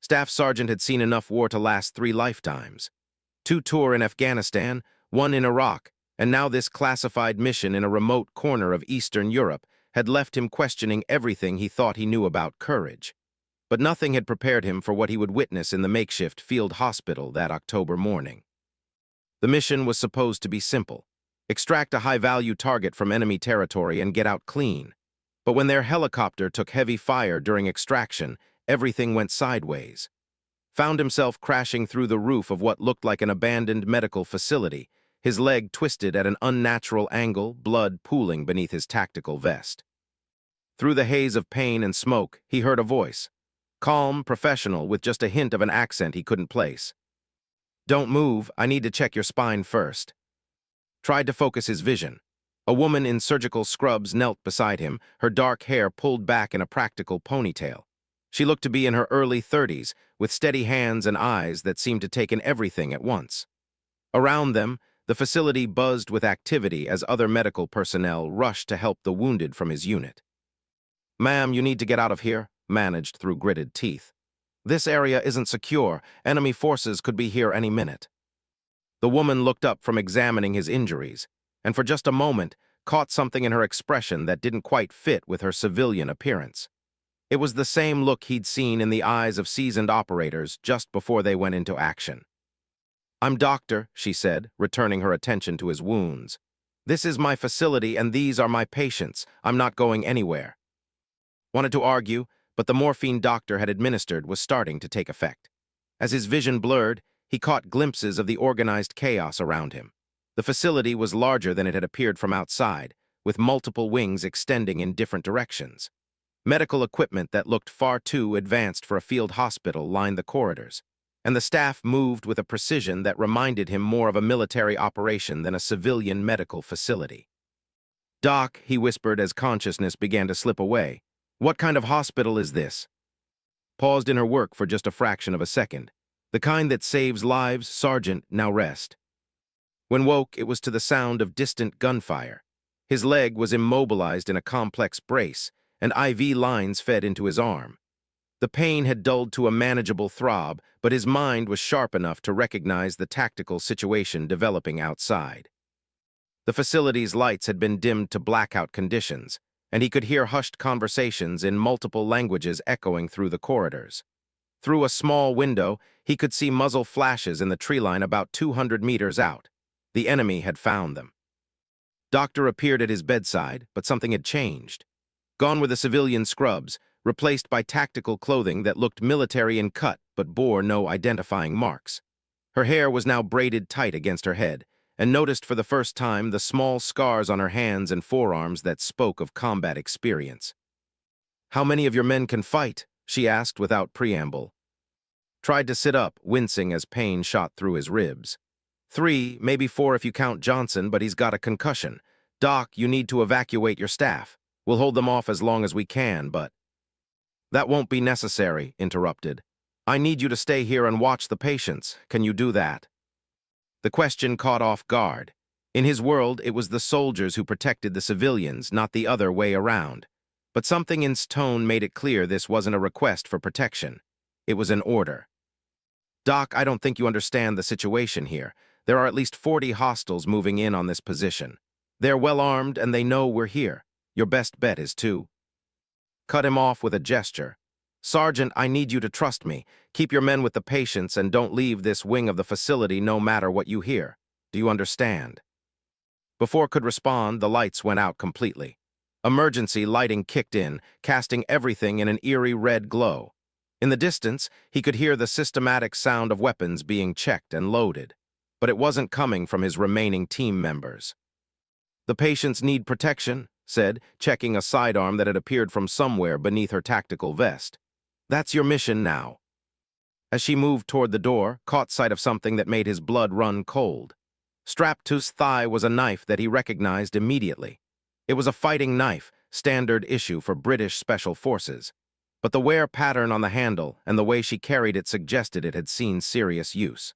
Staff Sergeant had seen enough war to last 3 lifetimes. 2 tours in Afghanistan, 1 in Iraq, and now this classified mission in a remote corner of Eastern Europe had left him questioning everything he thought he knew about courage. But nothing had prepared him for what he would witness in the makeshift field hospital that October morning. The mission was supposed to be simple: extract a high-value target from enemy territory and get out clean. But when their helicopter took heavy fire during extraction, everything went sideways. Found himself crashing through the roof of what looked like an abandoned medical facility, his leg twisted at an unnatural angle, blood pooling beneath his tactical vest. Through the haze of pain and smoke, he heard a voice. Calm, professional, with just a hint of an accent he couldn't place. "Don't move, I need to check your spine first." Tried to focus his vision. A woman in surgical scrubs knelt beside him, her dark hair pulled back in a practical ponytail. She looked to be in her early 30s, with steady hands and eyes that seemed to take in everything at once. Around them, the facility buzzed with activity as other medical personnel rushed to help the wounded from his unit. "Ma'am, you need to get out of here," managed through gritted teeth. "This area isn't secure. Enemy forces could be here any minute." The woman looked up from examining his injuries, and for just a moment caught something in her expression that didn't quite fit with her civilian appearance. It was the same look he'd seen in the eyes of seasoned operators just before they went into action. "I'm doctor," she said, returning her attention to his wounds. "This is my facility and these are my patients. I'm not going anywhere." Wanted to argue, but the morphine doctor had administered was starting to take effect. As his vision blurred, he caught glimpses of the organized chaos around him. The facility was larger than it had appeared from outside, with multiple wings extending in different directions. Medical equipment that looked far too advanced for a field hospital lined the corridors, and the staff moved with a precision that reminded him more of a military operation than a civilian medical facility. "Doc," he whispered as consciousness began to slip away, "what kind of hospital is this?" Paused in her work for just a fraction of a second. "The kind that saves lives, Sergeant, now rest." When woke, it was to the sound of distant gunfire. His leg was immobilized in a complex brace, and IV lines fed into his arm. The pain had dulled to a manageable throb, but his mind was sharp enough to recognize the tactical situation developing outside. The facility's lights had been dimmed to blackout conditions, and he could hear hushed conversations in multiple languages echoing through the corridors. Through a small window, he could see muzzle flashes in the tree line about 200 meters out. The enemy had found them. Doctor appeared at his bedside, but something had changed. Gone were the civilian scrubs, replaced by tactical clothing that looked military in cut but bore no identifying marks. Her hair was now braided tight against her head, and noticed for the first time the small scars on her hands and forearms that spoke of combat experience. "How many of your men can fight?" she asked without preamble. Tried to sit up, wincing as pain shot through his ribs. 3, maybe 4 if you count Johnson, but he's got a concussion. "Doc, you need to evacuate your staff. We'll hold them off as long as we can, but—" "That won't be necessary," interrupted. "I need you to stay here and watch the patients. Can you do that?" The question caught off guard. In his world, it was the soldiers who protected the civilians, not the other way around. But something in his tone made it clear this wasn't a request for protection. It was an order. "Doc, I don't think you understand the situation here. There are at least 40 hostiles moving in on this position. They're well armed and they know we're here. Your best bet is to—" Cut him off with a gesture. "Sergeant, I need you to trust me. Keep your men with the patients and don't leave this wing of the facility no matter what you hear. Do you understand?" Before could respond, the lights went out completely. Emergency lighting kicked in, casting everything in an eerie red glow. In the distance, he could hear the systematic sound of weapons being checked and loaded, but it wasn't coming from his remaining team members. "The patients need protection," said, checking a sidearm that had appeared from somewhere beneath her tactical vest. "That's your mission now." As she moved toward the door, caught sight of something that made his blood run cold. Strapped to his thigh was a knife that he recognized immediately. It was a fighting knife, standard issue for British Special Forces. But the wear pattern on the handle and the way she carried it suggested it had seen serious use.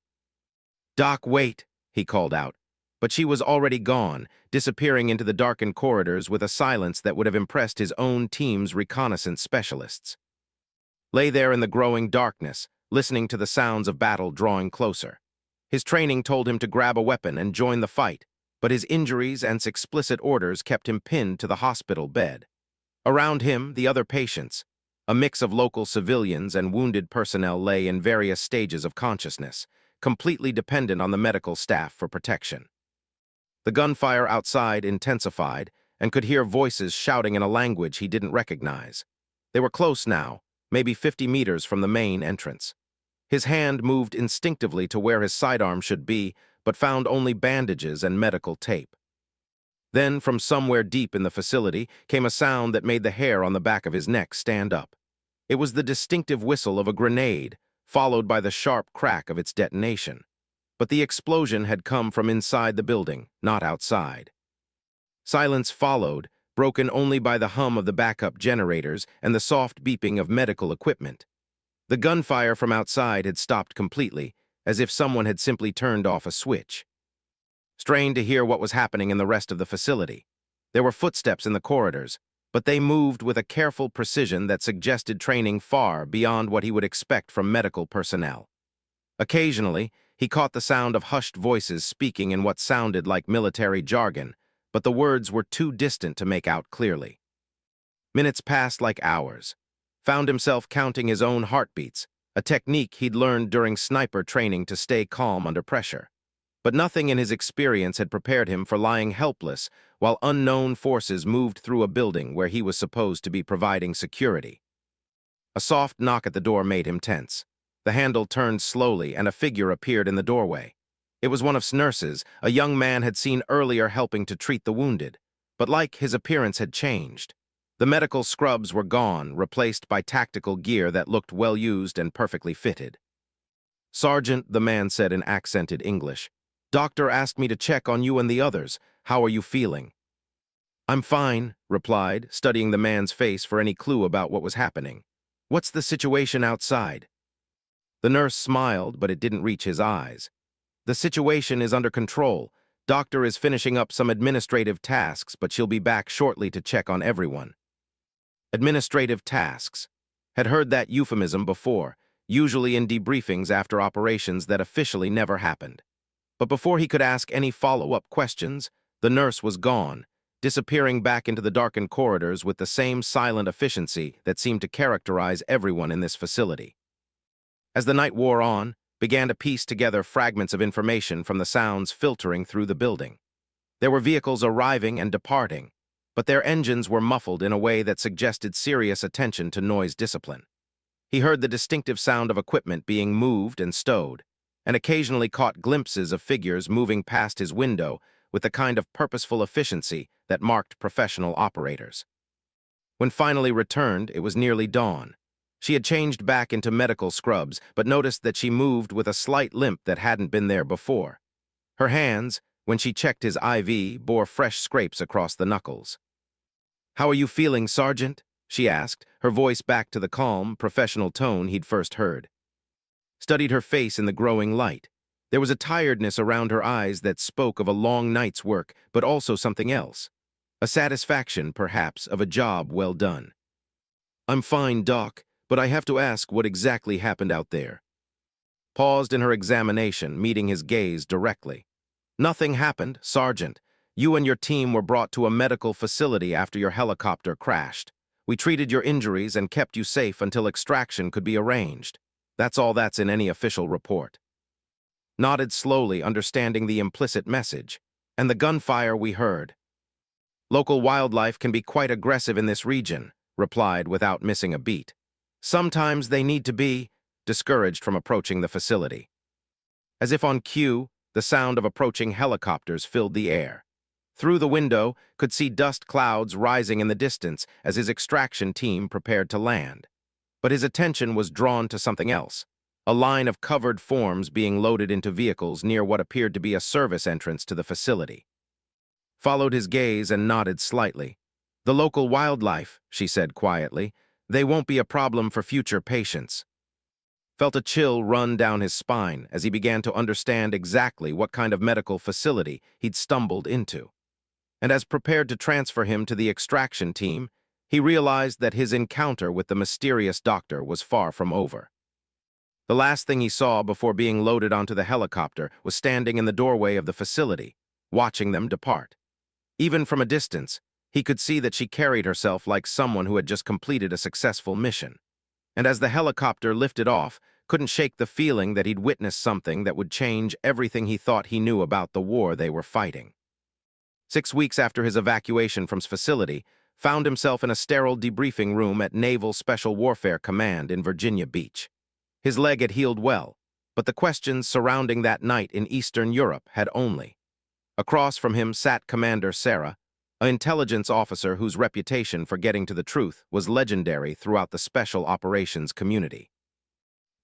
"Doc, wait," he called out. But she was already gone, disappearing into the darkened corridors with a silence that would have impressed his own team's reconnaissance specialists. Lay there in the growing darkness, listening to the sounds of battle drawing closer. His training told him to grab a weapon and join the fight, but his injuries and explicit orders kept him pinned to the hospital bed. Around him, the other patients, a mix of local civilians and wounded personnel, lay in various stages of consciousness, completely dependent on the medical staff for protection. The gunfire outside intensified and could hear voices shouting in a language he didn't recognize. They were close now, maybe 50 meters from the main entrance. His hand moved instinctively to where his sidearm should be, but found only bandages and medical tape. Then, from somewhere deep in the facility, came a sound that made the hair on the back of his neck stand up. It was the distinctive whistle of a grenade, followed by the sharp crack of its detonation. But the explosion had come from inside the building, not outside. Silence followed, broken only by the hum of the backup generators and the soft beeping of medical equipment. The gunfire from outside had stopped completely, as if someone had simply turned off a switch. Strained to hear what was happening in the rest of the facility. There were footsteps in the corridors, but they moved with a careful precision that suggested training far beyond what he would expect from medical personnel. Occasionally, he caught the sound of hushed voices speaking in what sounded like military jargon, but the words were too distant to make out clearly. Minutes passed like hours. Found himself counting his own heartbeats, a technique he'd learned during sniper training to stay calm under pressure. But nothing in his experience had prepared him for lying helpless while unknown forces moved through a building where he was supposed to be providing security. A soft knock at the door made him tense. The handle turned slowly and a figure appeared in the doorway. It was one of his nurses, a young man had seen earlier helping to treat the wounded. But like his appearance had changed. The medical scrubs were gone, replaced by tactical gear that looked well used and perfectly fitted. "Sergeant," the man said in accented English. "Doctor asked me to check on you and the others. How are you feeling?" "I'm fine," replied, studying the man's face for any clue about what was happening. "What's the situation outside?" The nurse smiled, but it didn't reach his eyes. "The situation is under control. Doctor is finishing up some administrative tasks, but she'll be back shortly to check on everyone." Administrative tasks. Had heard that euphemism before, usually in debriefings after operations that officially never happened. But before he could ask any follow-up questions, the nurse was gone, disappearing back into the darkened corridors with the same silent efficiency that seemed to characterize everyone in this facility. As the night wore on, began to piece together fragments of information from the sounds filtering through the building. There were vehicles arriving and departing, but their engines were muffled in a way that suggested serious attention to noise discipline. He heard the distinctive sound of equipment being moved and stowed, and occasionally caught glimpses of figures moving past his window with the kind of purposeful efficiency that marked professional operators. When finally returned, it was nearly dawn. She had changed back into medical scrubs, but noticed that she moved with a slight limp that hadn't been there before. Her hands, when she checked his IV, bore fresh scrapes across the knuckles. "How are you feeling, Sergeant?" she asked, her voice back to the calm, professional tone he'd first heard. Studied her face in the growing light. There was a tiredness around her eyes that spoke of a long night's work, but also something else. A satisfaction, perhaps, of a job well done. "I'm fine, Doc, but I have to ask what exactly happened out there." Paused in her examination, meeting his gaze directly. "Nothing happened, Sergeant. You and your team were brought to a medical facility after your helicopter crashed. We treated your injuries and kept you safe until extraction could be arranged. That's all that's in any official report." Nodded slowly, understanding the implicit message. "And the gunfire we heard." "Local wildlife can be quite aggressive in this region," replied without missing a beat. "Sometimes they need to be," discouraged from approaching the facility. As if on cue, the sound of approaching helicopters filled the air. Through the window, could see dust clouds rising in the distance as his extraction team prepared to land. But his attention was drawn to something else, a line of covered forms being loaded into vehicles near what appeared to be a service entrance to the facility. Followed his gaze and nodded slightly. "The local wildlife," she said quietly. "They won't be a problem for future patients." Felt a chill run down his spine as he began to understand exactly what kind of medical facility he'd stumbled into. And as prepared to transfer him to the extraction team, he realized that his encounter with the mysterious doctor was far from over. The last thing he saw before being loaded onto the helicopter was standing in the doorway of the facility, watching them depart. Even from a distance, he could see that she carried herself like someone who had just completed a successful mission. And as the helicopter lifted off, couldn't shake the feeling that he'd witnessed something that would change everything he thought he knew about the war they were fighting. 6 weeks after his evacuation from his facility, found himself in a sterile debriefing room at Naval Special Warfare Command in Virginia Beach. His leg had healed well, but the questions surrounding that night in Eastern Europe had only. Across from him sat Commander Sarah, an intelligence officer whose reputation for getting to the truth was legendary throughout the special operations community.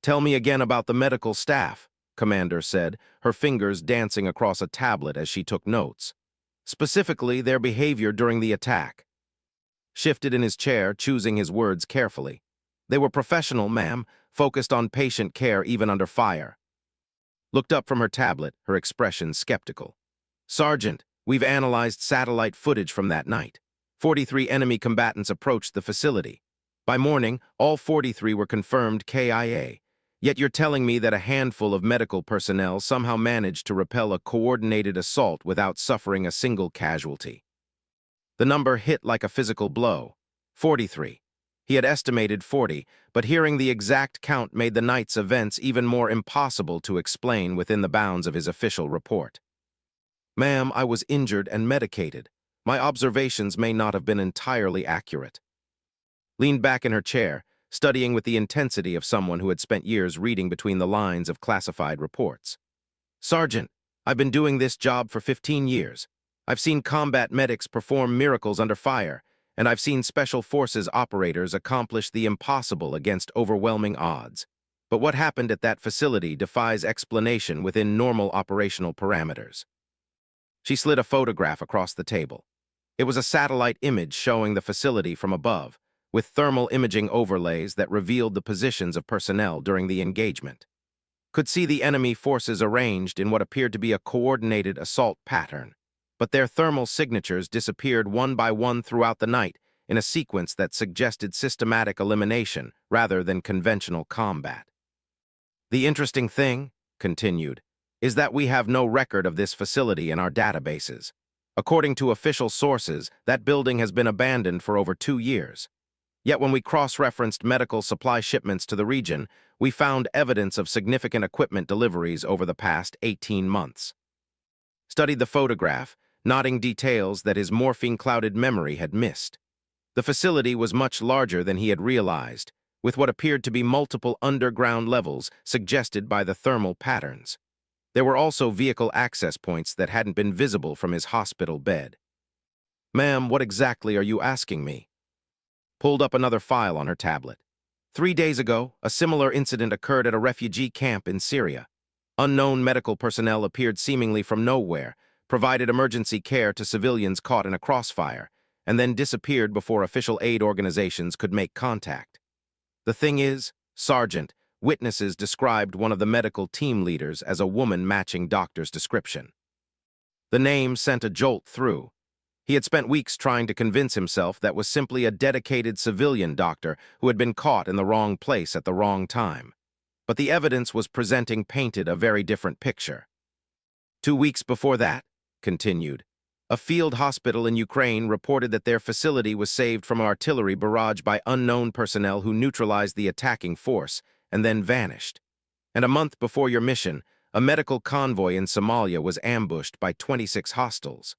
"Tell me again about the medical staff," Commander said, her fingers dancing across a tablet as she took notes. "Specifically, their behavior during the attack." Shifted in his chair, choosing his words carefully. "They were professional, ma'am, focused on patient care even under fire." Looked up from her tablet, her expression skeptical. "Sergeant, we've analyzed satellite footage from that night. 43 enemy combatants approached the facility. By morning, all 43 were confirmed KIA. Yet you're telling me that a handful of medical personnel somehow managed to repel a coordinated assault without suffering a single casualty." The number hit like a physical blow. 43. He had estimated 40, but hearing the exact count made the night's events even more impossible to explain within the bounds of his official report. "Ma'am, I was injured and medicated. My observations may not have been entirely accurate." Leaned back in her chair, studying with the intensity of someone who had spent years reading between the lines of classified reports. "Sergeant, I've been doing this job for 15 years. I've seen combat medics perform miracles under fire, and I've seen special forces operators accomplish the impossible against overwhelming odds. But what happened at that facility defies explanation within normal operational parameters." She slid a photograph across the table. It was a satellite image showing the facility from above, with thermal imaging overlays that revealed the positions of personnel during the engagement. Could see the enemy forces arranged in what appeared to be a coordinated assault pattern, but their thermal signatures disappeared one by one throughout the night in a sequence that suggested systematic elimination rather than conventional combat. "The interesting thing," continued, "is that we have no record of this facility in our databases. According to official sources, that building has been abandoned for over 2 years. Yet when we cross-referenced medical supply shipments to the region, we found evidence of significant equipment deliveries over the past 18 months. Studied the photograph, nodding details that his morphine-clouded memory had missed. The facility was much larger than he had realized, with what appeared to be multiple underground levels suggested by the thermal patterns. There were also vehicle access points that hadn't been visible from his hospital bed. "Ma'am, what exactly are you asking me?" Pulled up another file on her tablet. 3 days ago, a similar incident occurred at a refugee camp in Syria. Unknown medical personnel appeared seemingly from nowhere, provided emergency care to civilians caught in a crossfire, and then disappeared before official aid organizations could make contact. The thing is, Sergeant, witnesses described one of the medical team leaders as a woman matching doctor's description. The name sent a jolt through. He had spent weeks trying to convince himself that was simply a dedicated civilian doctor who had been caught in the wrong place at the wrong time. But the evidence was painted a very different picture. 2 weeks before that, continued, a field hospital in Ukraine reported that their facility was saved from an artillery barrage by unknown personnel who neutralized the attacking force and then vanished. And a month before your mission, a medical convoy in Somalia was ambushed by 26 hostiles.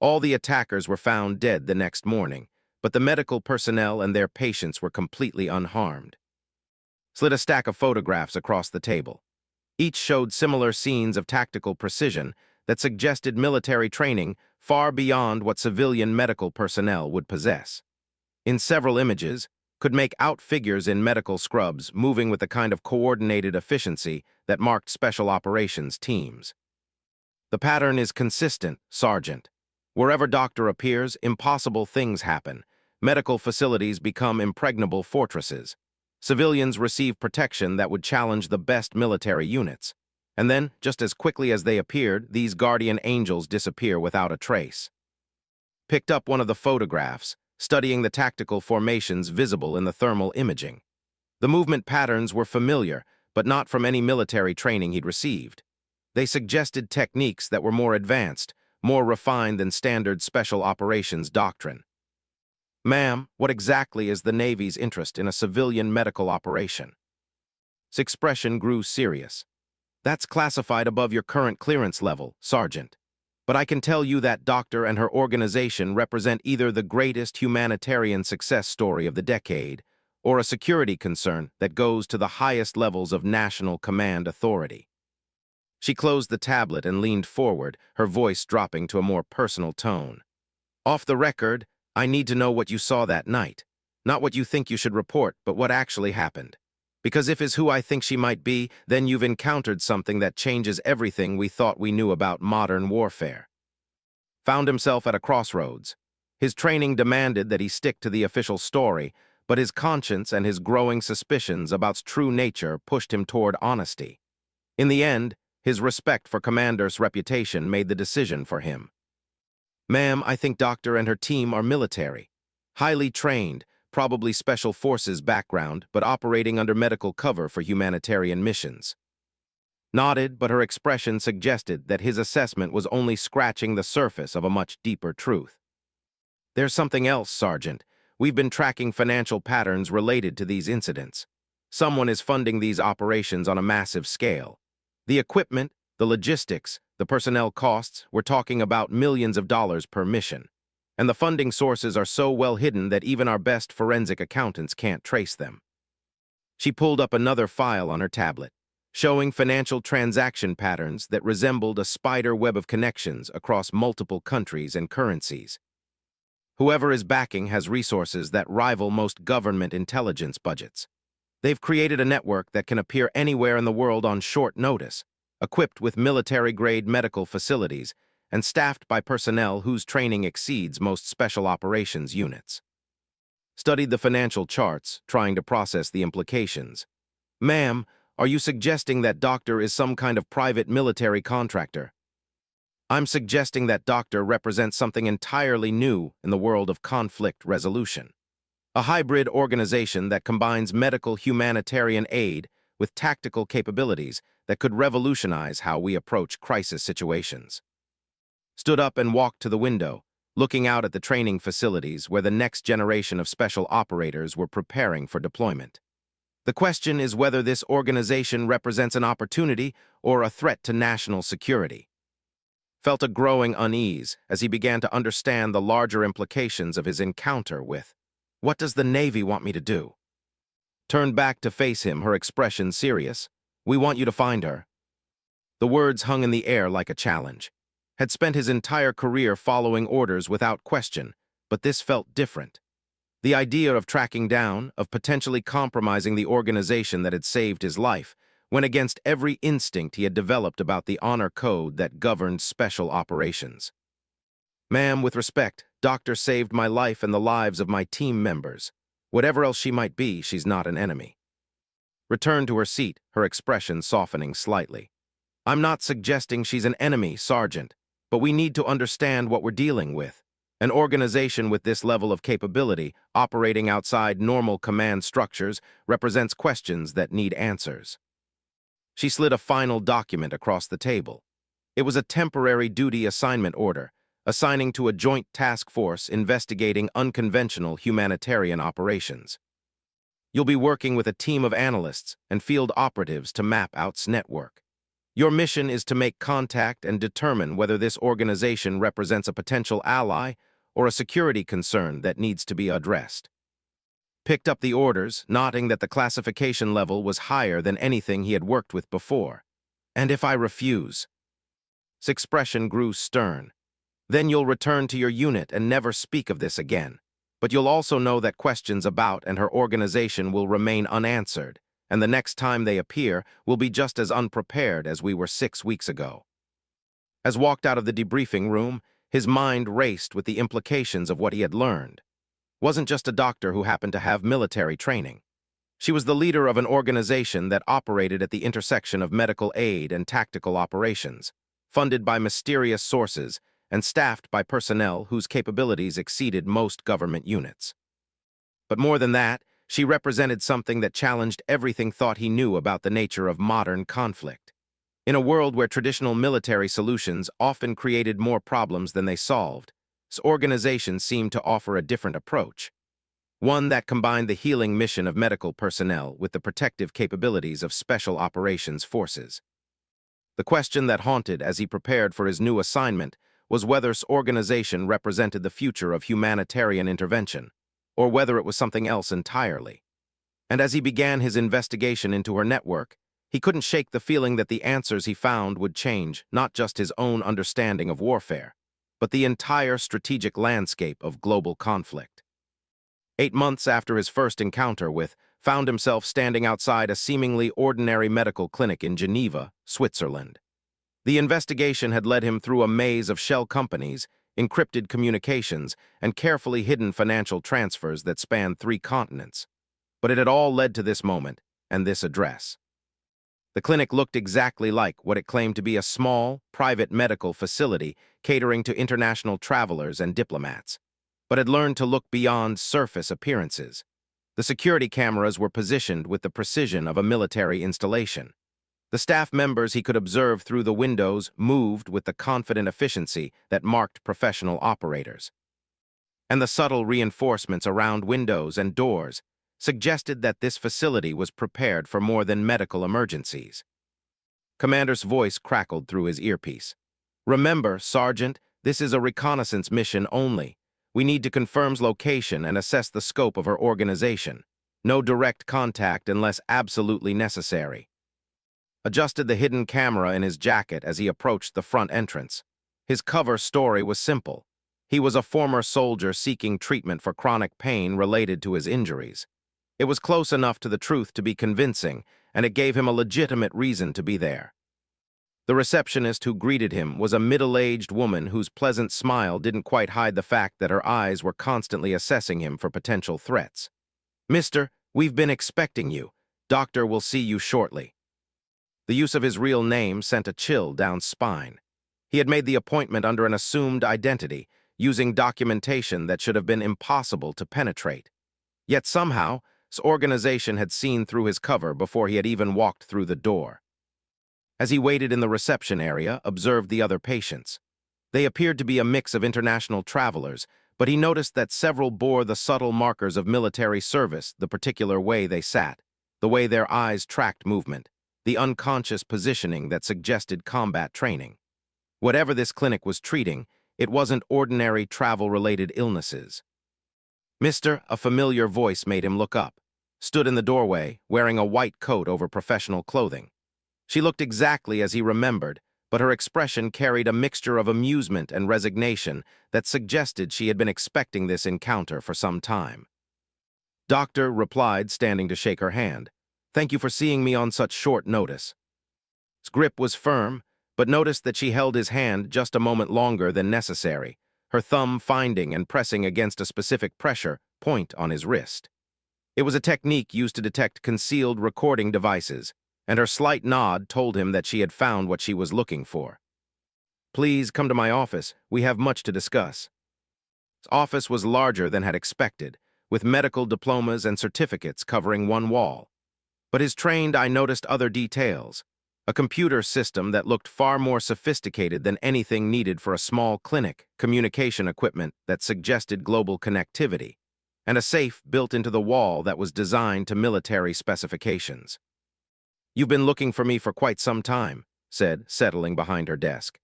All the attackers were found dead the next morning, but the medical personnel and their patients were completely unharmed. Slid a stack of photographs across the table. Each showed similar scenes of tactical precision that suggested military training far beyond what civilian medical personnel would possess. In several images, could make out figures in medical scrubs moving with the kind of coordinated efficiency that marked special operations teams. "The pattern is consistent, Sergeant. Wherever doctor appears, impossible things happen. Medical facilities become impregnable fortresses. Civilians receive protection that would challenge the best military units. And then, just as quickly as they appeared, these guardian angels disappear without a trace." Picked up one of the photographs, studying the tactical formations visible in the thermal imaging. The movement patterns were familiar, but not from any military training he'd received. They suggested techniques that were more advanced, more refined than standard special operations doctrine. "Ma'am, what exactly is the Navy's interest in a civilian medical operation?" His expression grew serious. "That's classified above your current clearance level, Sergeant. But I can tell you that doctor and her organization represent either the greatest humanitarian success story of the decade or a security concern that goes to the highest levels of national command authority." She closed the tablet and leaned forward, her voice dropping to a more personal tone. "Off the record, I need to know what you saw that night. Not what you think you should report, but what actually happened. Because if is who I think she might be, then you've encountered something that changes everything we thought we knew about modern warfare." Found himself at a crossroads. His training demanded that he stick to the official story, but his conscience and his growing suspicions about its true nature pushed him toward honesty. In the end, his respect for Commander's reputation made the decision for him. "Ma'am, I think Doctor and her team are military. Highly trained, probably special forces background, but operating under medical cover for humanitarian missions." Nodded, but her expression suggested that his assessment was only scratching the surface of a much deeper truth. "There's something else, Sergeant. We've been tracking financial patterns related to these incidents. Someone is funding these operations on a massive scale. The equipment, the logistics, the personnel costs, we're talking about millions of dollars per mission. And the funding sources are so well hidden that even our best forensic accountants can't trace them." She pulled up another file on her tablet, showing financial transaction patterns that resembled a spider web of connections across multiple countries and currencies. "Whoever is backing has resources that rival most government intelligence budgets. They've created a network that can appear anywhere in the world on short notice, equipped with military-grade medical facilities, and staffed by personnel whose training exceeds most special operations units." Studied the financial charts, trying to process the implications. "Ma'am, are you suggesting that Doctor is some kind of private military contractor?" "I'm suggesting that Doctor represents something entirely new in the world of conflict resolution. A hybrid organization that combines medical humanitarian aid with tactical capabilities that could revolutionize how we approach crisis situations." Stood up and walked to the window, looking out at the training facilities where the next generation of special operators were preparing for deployment. The question is whether this organization represents an opportunity or a threat to national security. Felt a growing unease as he began to understand the larger implications of his encounter with, "What does the Navy want me to do?" Turned back to face him, her expression serious. "We want you to find her." The words hung in the air like a challenge. Had spent his entire career following orders without question, but this felt different. The idea of tracking down, of potentially compromising the organization that had saved his life, went against every instinct he had developed about the honor code that governed special operations. "Ma'am, with respect, Doctor saved my life and the lives of my team members. Whatever else she might be, she's not an enemy." Returned to her seat, her expression softening slightly. "I'm not suggesting she's an enemy, Sergeant, but we need to understand what we're dealing with. An organization with this level of capability, operating outside normal command structures, represents questions that need answers." She slid a final document across the table. It was a temporary duty assignment order, assigning to a joint task force investigating unconventional humanitarian operations. "You'll be working with a team of analysts and field operatives to map out its network. Your mission is to make contact and determine whether this organization represents a potential ally or a security concern that needs to be addressed." Picked up the orders, noting that the classification level was higher than anything he had worked with before. "And if I refuse?" His expression grew stern. "Then you'll return to your unit and never speak of this again. But you'll also know that questions about and her organization will remain unanswered, and the next time they appear, we'll be just as unprepared as we were 6 weeks ago." As walked out of the debriefing room, his mind raced with the implications of what he had learned. Wasn't just a doctor who happened to have military training. She was the leader of an organization that operated at the intersection of medical aid and tactical operations, funded by mysterious sources and staffed by personnel whose capabilities exceeded most government units. But more than that, She represented something that challenged everything thought he knew about the nature of modern conflict. In a world where traditional military solutions often created more problems than they solved, this organization seemed to offer a different approach, one that combined the healing mission of medical personnel with the protective capabilities of special operations forces. The question that haunted as he prepared for his new assignment was whether this organization represented the future of humanitarian intervention, or whether it was something else entirely. And as he began his investigation into her network, he couldn't shake the feeling that the answers he found would change not just his own understanding of warfare, but the entire strategic landscape of global conflict. 8 months after his first encounter with, found himself standing outside a seemingly ordinary medical clinic in Geneva, Switzerland. The investigation had led him through a maze of shell companies, encrypted communications, and carefully hidden financial transfers that spanned 3 continents. But it had all led to this moment and this address. The clinic looked exactly like what it claimed to be a small, private medical facility catering to international travelers and diplomats, but had learned to look beyond surface appearances. The security cameras were positioned with the precision of a military installation. The staff members he could observe through the windows moved with the confident efficiency that marked professional operators. And the subtle reinforcements around windows and doors suggested that this facility was prepared for more than medical emergencies. Commander's voice crackled through his earpiece. "Remember, Sergeant, this is a reconnaissance mission only. We need to confirm location and assess the scope of her organization. No direct contact unless absolutely necessary." Adjusted the hidden camera in his jacket as he approached the front entrance. His cover story was simple. He was a former soldier seeking treatment for chronic pain related to his injuries. It was close enough to the truth to be convincing, and it gave him a legitimate reason to be there. The receptionist who greeted him was a middle-aged woman whose pleasant smile didn't quite hide the fact that her eyes were constantly assessing him for potential threats. "Mister, we've been expecting you. Doctor will see you shortly." The use of his real name sent a chill down spine. He had made the appointment under an assumed identity, using documentation that should have been impossible to penetrate. Yet somehow, his organization had seen through his cover before he had even walked through the door. As he waited in the reception area, observed the other patients. They appeared to be a mix of international travelers, but he noticed that several bore the subtle markers of military service, the particular way they sat, the way their eyes tracked movement, the unconscious positioning that suggested combat training. Whatever this clinic was treating, it wasn't ordinary travel-related illnesses. "Mister," a familiar voice made him look up, stood in the doorway, wearing a white coat over professional clothing. She looked exactly as he remembered, but her expression carried a mixture of amusement and resignation that suggested she had been expecting this encounter for some time. "Doctor," replied, standing to shake her hand. "Thank you for seeing me on such short notice." His grip was firm, but noticed that she held his hand just a moment longer than necessary, her thumb finding and pressing against a specific pressure point on his wrist. It was a technique used to detect concealed recording devices, and her slight nod told him that she had found what she was looking for. "Please come to my office. We have much to discuss." His office was larger than had expected, with medical diplomas and certificates covering one wall. But his trained eye noticed other details. A computer system that looked far more sophisticated than anything needed for a small clinic, communication equipment that suggested global connectivity, and a safe built into the wall that was designed to military specifications. "You've been looking for me for quite some time," said, settling behind her desk.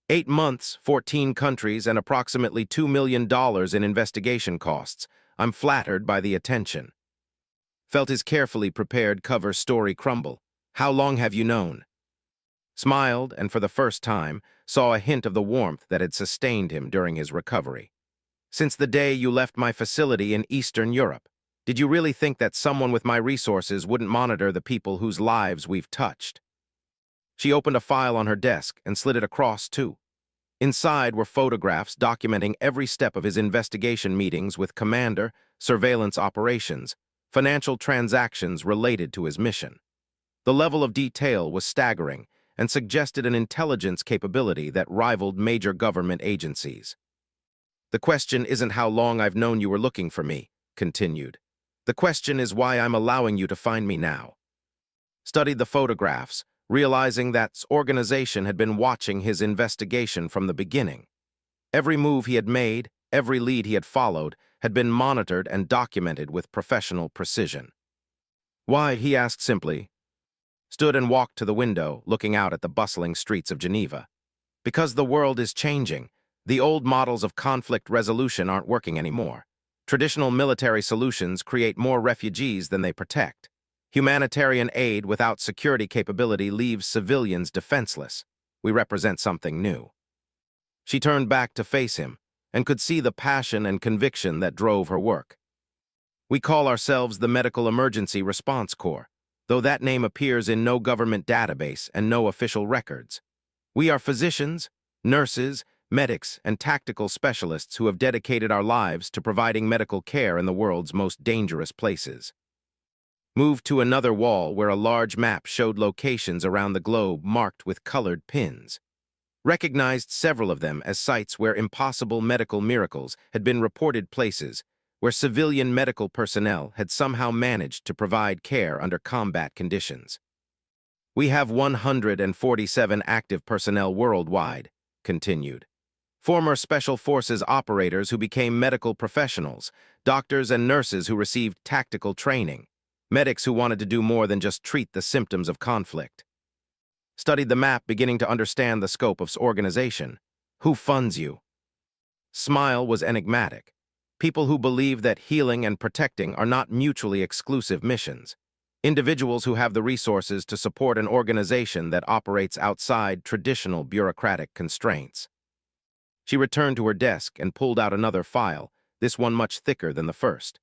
8 months, 14 countries, and approximately $2 million in investigation costs. I'm flattered by the attention. Felt his carefully prepared cover story crumble. "How long have you known?" Smiled, and for the first time, saw a hint of the warmth that had sustained him during his recovery. "Since the day you left my facility in Eastern Europe. Did you really think that someone with my resources wouldn't monitor the people whose lives we've touched?" She opened a file on her desk and slid it across, too. Inside were photographs documenting every step of his investigation meetings with Commander, surveillance operations, financial transactions related to his mission. The level of detail was staggering and suggested an intelligence capability that rivaled major government agencies. "The question isn't how long I've known you were looking for me," continued. The question is why I'm allowing you to find me now. Studied the photographs, realizing that organization had been watching his investigation from the beginning. Every move he had made, every lead he had followed, had been monitored and documented with professional precision. Why, he asked simply, stood and walked to the window, looking out at the bustling streets of Geneva. Because the world is changing. The old models of conflict resolution aren't working anymore. Traditional military solutions create more refugees than they protect. Humanitarian aid without security capability leaves civilians defenseless. We represent something new. She turned back to face him and could see the passion and conviction that drove her work. We call ourselves the Medical Emergency Response Corps, though that name appears in no government database and no official records. We are physicians, nurses, medics, and tactical specialists who have dedicated our lives to providing medical care in the world's most dangerous places. Moved to another wall where a large map showed locations around the globe marked with colored pins. Recognized several of them as sites where impossible medical miracles had been reported, places where civilian medical personnel had somehow managed to provide care under combat conditions. We have 147 active personnel worldwide, continued. Former Special Forces operators who became medical professionals, doctors and nurses who received tactical training, medics who wanted to do more than just treat the symptoms of conflict. Studied the map, beginning to understand the scope of organization. Who funds you? Smile was enigmatic. People who believe that healing and protecting are not mutually exclusive missions. Individuals who have the resources to support an organization that operates outside traditional bureaucratic constraints. She returned to her desk and pulled out another file, this one much thicker than the first.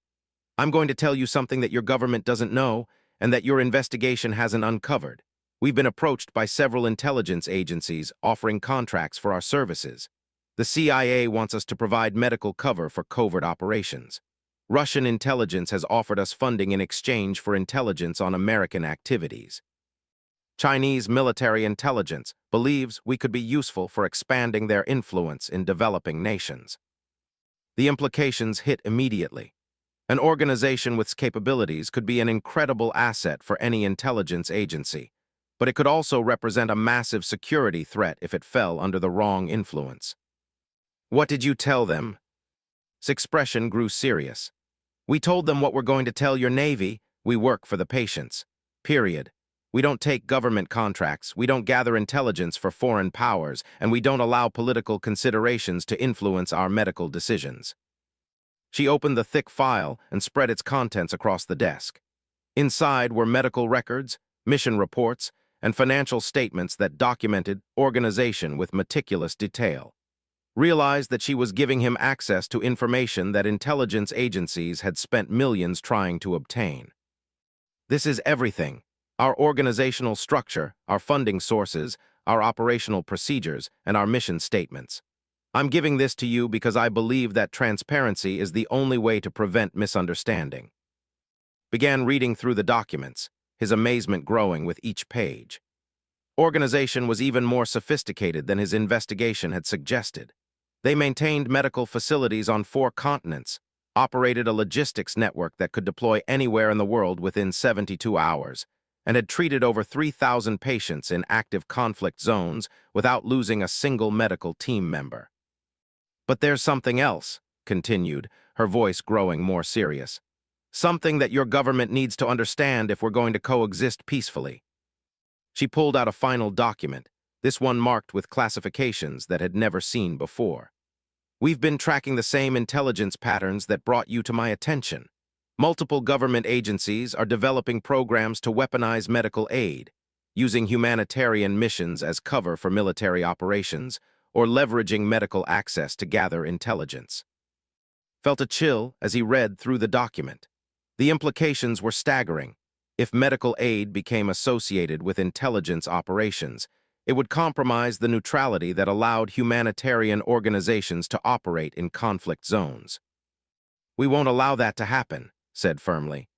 I'm going to tell you something that your government doesn't know and that your investigation hasn't uncovered. We've been approached by several intelligence agencies offering contracts for our services. The CIA wants us to provide medical cover for covert operations. Russian intelligence has offered us funding in exchange for intelligence on American activities. Chinese military intelligence believes we could be useful for expanding their influence in developing nations. The implications hit immediately. An organization with capabilities could be an incredible asset for any intelligence agency, but it could also represent a massive security threat if it fell under the wrong influence. What did you tell them? His expression grew serious. We told them what we're going to tell your Navy. We work for the patients. Period. We don't take government contracts, we don't gather intelligence for foreign powers, and we don't allow political considerations to influence our medical decisions. She opened the thick file and spread its contents across the desk. Inside were medical records, mission reports, and financial statements that documented organization with meticulous detail. Realized that she was giving him access to information that intelligence agencies had spent millions trying to obtain. This is everything. Our organizational structure, our funding sources, our operational procedures, and our mission statements. I'm giving this to you because I believe that transparency is the only way to prevent misunderstanding. Began reading through the documents, his amazement growing with each page. Organization was even more sophisticated than his investigation had suggested. They maintained medical facilities on 4 continents, operated a logistics network that could deploy anywhere in the world within 72 hours, and had treated over 3,000 patients in active conflict zones without losing a single medical team member. But there's something else, continued, her voice growing more serious. Something that your government needs to understand if we're going to coexist peacefully. She pulled out a final document, this one marked with classifications that had never seen before. We've been tracking the same intelligence patterns that brought you to my attention. Multiple government agencies are developing programs to weaponize medical aid, using humanitarian missions as cover for military operations, or leveraging medical access to gather intelligence. Felt a chill as he read through the document. The implications were staggering. If medical aid became associated with intelligence operations, it would compromise the neutrality that allowed humanitarian organizations to operate in conflict zones. We won't allow that to happen, said firmly.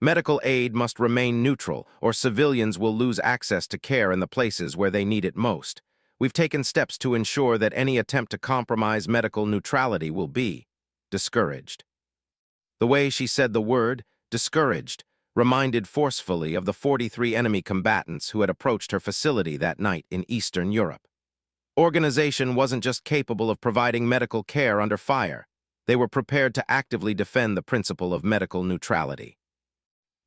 Medical aid must remain neutral, or civilians will lose access to care in the places where they need it most. We've taken steps to ensure that any attempt to compromise medical neutrality will be discouraged. The way she said the word, discouraged, reminded forcefully of the 43 enemy combatants who had approached her facility that night in Eastern Europe. Organization wasn't just capable of providing medical care under fire. They were prepared to actively defend the principle of medical neutrality.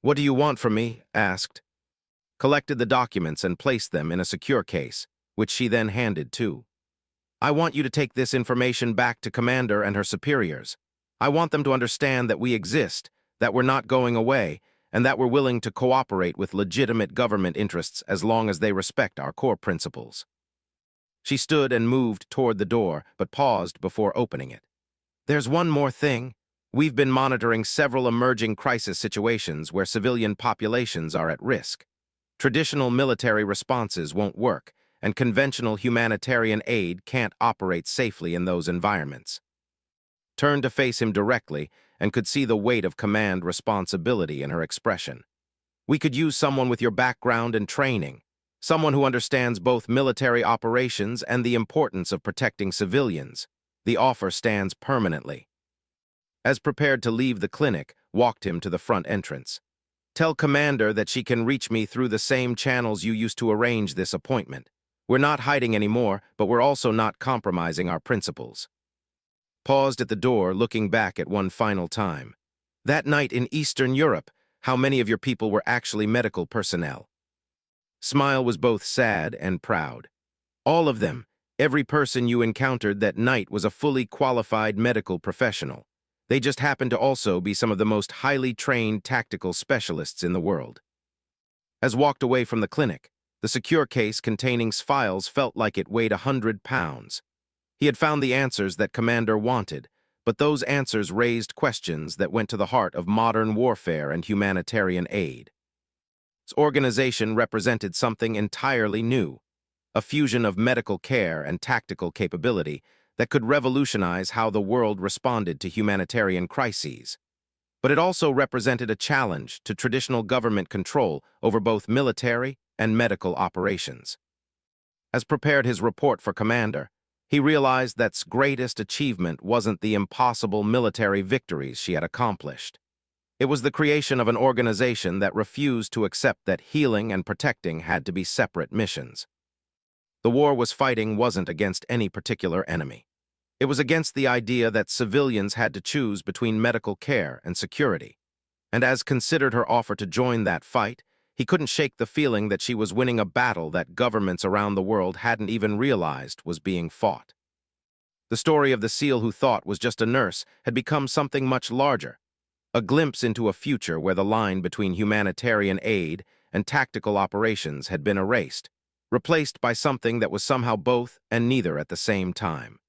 "What do you want from me?" asked. Collected the documents and placed them in a secure case, which she then handed to. "I want you to take this information back to Commander and her superiors. I want them to understand that we exist, that we're not going away, and that we're willing to cooperate with legitimate government interests as long as they respect our core principles." She stood and moved toward the door, but paused before opening it. "There's one more thing. We've been monitoring several emerging crisis situations where civilian populations are at risk. Traditional military responses won't work, and conventional humanitarian aid can't operate safely in those environments." Turned to face him directly and could see the weight of command responsibility in her expression. "We could use someone with your background and training, someone who understands both military operations and the importance of protecting civilians. The offer stands permanently." As prepared to leave the clinic, walked him to the front entrance. "Tell Commander that she can reach me through the same channels you used to arrange this appointment. We're not hiding anymore, but we're also not compromising our principles." Paused at the door, looking back at one final time. "That night in Eastern Europe, how many of your people were actually medical personnel?" Smile was both sad and proud. "All of them. Every person you encountered that night was a fully qualified medical professional. They just happened to also be some of the most highly trained tactical specialists in the world." As walked away from the clinic, the secure case containing files felt like it weighed 100 pounds. He had found the answers that Commander wanted, but those answers raised questions that went to the heart of modern warfare and humanitarian aid. Its organization represented something entirely new, a fusion of medical care and tactical capability that could revolutionize how the world responded to humanitarian crises. But it also represented a challenge to traditional government control over both military and medical operations. As prepared his report for Commander, he realized that greatest achievement wasn't the impossible military victories she had accomplished. It was the creation of an organization that refused to accept that healing and protecting had to be separate missions. The war was fighting wasn't against any particular enemy. It was against the idea that civilians had to choose between medical care and security. And as considered her offer to join that fight, he couldn't shake the feeling that she was winning a battle that governments around the world hadn't even realized was being fought. The story of the SEAL who thought was just a nurse had become something much larger, a glimpse into a future where the line between humanitarian aid and tactical operations had been erased, replaced by something that was somehow both and neither at the same time.